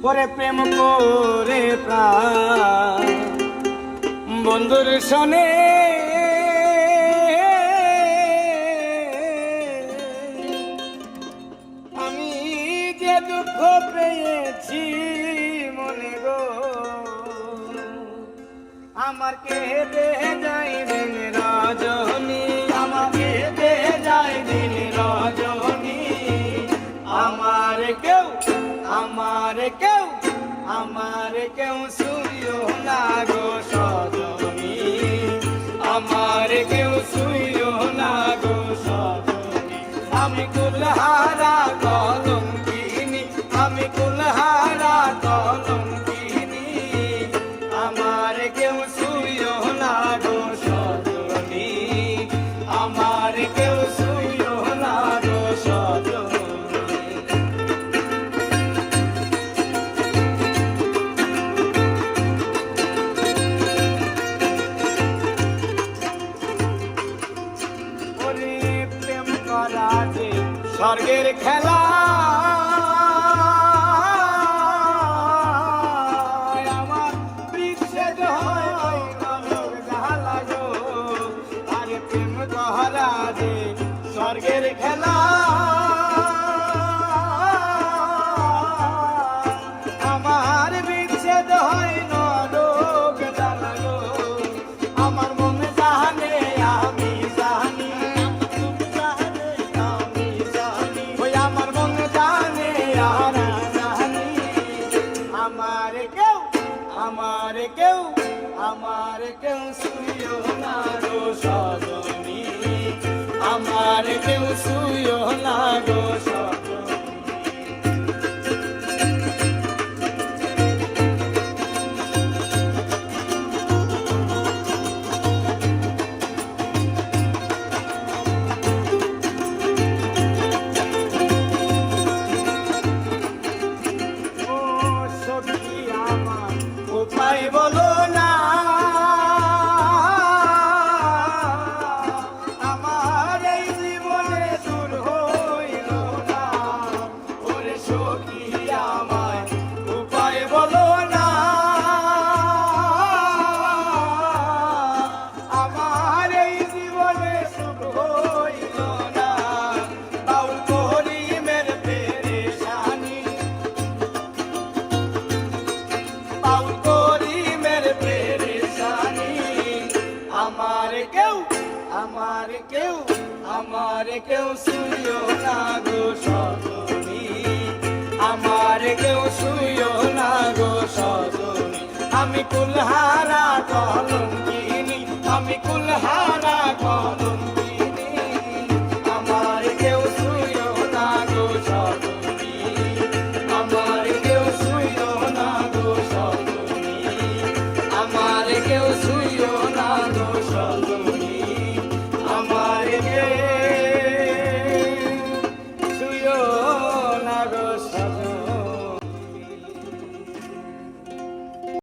পরে প্রেম করে প্রাণ বন্ধুর শোনে আমি যে দুঃখ পেয়েছি মনে গো আমার কেঁদে যায় দিন রজনী আমার কেঁদে যায় দিন রজনী আমার কেউ শুইও না গো সজনী আমার কেউ শুইও না গো সজনী আমি কুলহারা কলঙ্কিনী আমি কুলহারা কলঙ্কিনী আমার কেউ শুইও না গো সজনী আমার কেউ শুইও না গো সজনী স্বর্গের খেলা আমার বিচ্ছেদ হয় জ্বালা গো আরে প্রেম করা যে স্বর্গের খেলা আমার বিচ্ছেদ হয় নরক জ্বালা গো আমার মনে জানে আমি জানি আমার কেউ শুইও না গো সজনী আমার কেউ শুইও না গো সজনী ও সখী আমার উপায় বলো না আমার এই জীবনে দূর হইল না ওরে সখী আমার উপায় বলো না আমার এই জীবনে সুখ হইল না বাউল করিমের পেরেশানি বাউল করিমের পেরেশানি আমার কেউ শুইও না গো সজনী আমার কেউ শুইও না গো সজনী আমি কুলহারা কলঙ্কিনী আমি কুলহারা